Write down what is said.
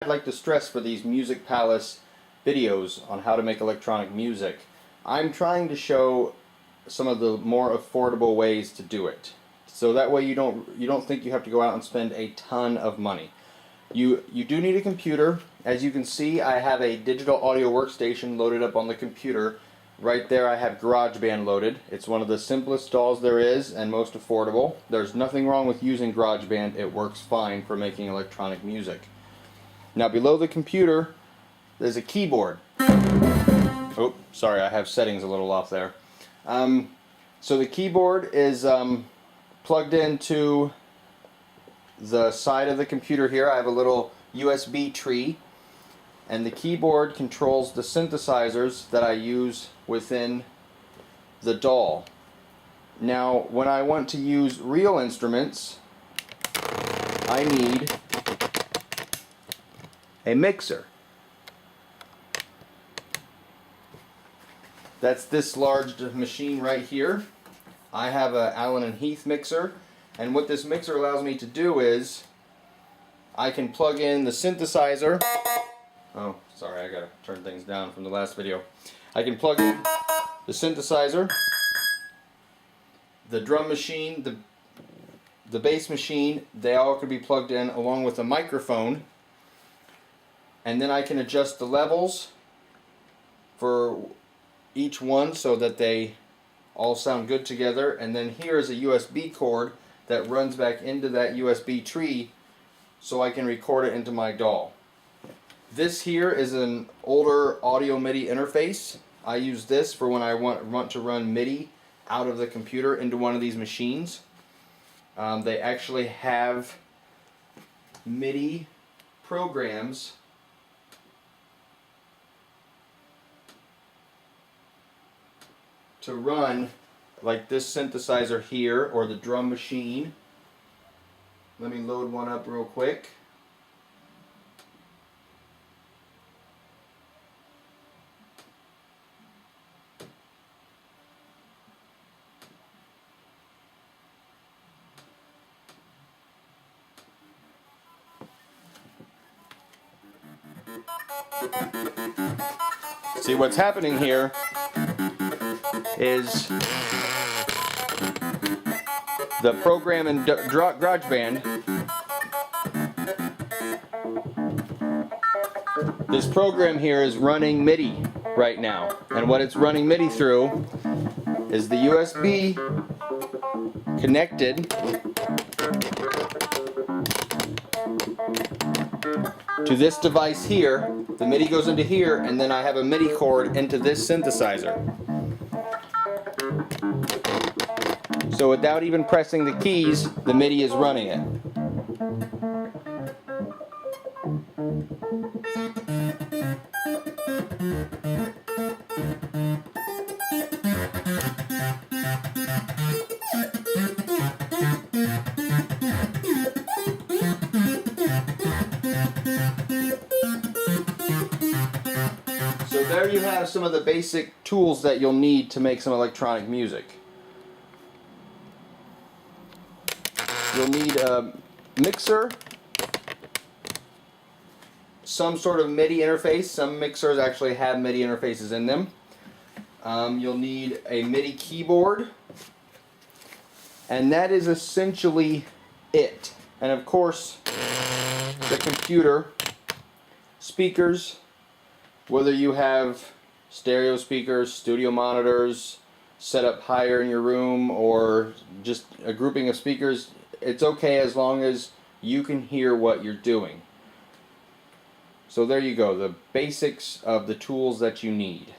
I'd like to stress for these Music Palace videos on how to make electronic music. I'm trying to show some of the more affordable ways to do it. So that way you don't think you have to go out and spend a ton of money. You do need a computer. As you can see, I have a digital audio workstation loaded up on the computer. Right there I have GarageBand loaded. It's one of the simplest DAWs there is and most affordable. There's nothing wrong with using GarageBand. It works fine for making electronic music. Now below the computer there's a keyboard. Oh, sorry, I have settings a little off there. So the keyboard is plugged into the side of the computer here. I have a little USB tree, and the keyboard controls the synthesizers that I use within the DAW. Now when I want to use real instruments, I need a mixer. That's this large machine right here. I have a Allen & Heath mixer, and what this mixer allows me to do is I can plug in the synthesizer. Oh, sorry, I gotta turn things down from the last video. I can plug in the synthesizer, the drum machine, the bass machine. They all could be plugged in along with a microphone, and then I can adjust the levels for each one so that they all sound good together. And then here is a USB cord that runs back into that USB tree so I can record it into my DAW. This here is an older audio MIDI interface. I use this for when I want to run MIDI out of the computer into one of these machines. They actually have MIDI programs to run like this synthesizer here or the drum machine. Let me load one up real quick. See, what's happening here is the program in GarageBand. This program here is running MIDI right now, and what it's running MIDI through is the USB connected to this device here. The MIDI goes into here, and then I have a MIDI cord into this synthesizer. So without even pressing the keys, the MIDI is running it. So there you have some of the basic tools that you'll need to make some electronic music. You'll need a mixer, some sort of MIDI interface. Some mixers actually have MIDI interfaces in them. You'll need a MIDI keyboard, and that is essentially it. And of course, the computer, speakers, whether you have stereo speakers, studio monitors, set up higher in your room, or just a grouping of speakers. It's okay as long as you can hear what you're doing. So there you go, the basics of the tools that you need.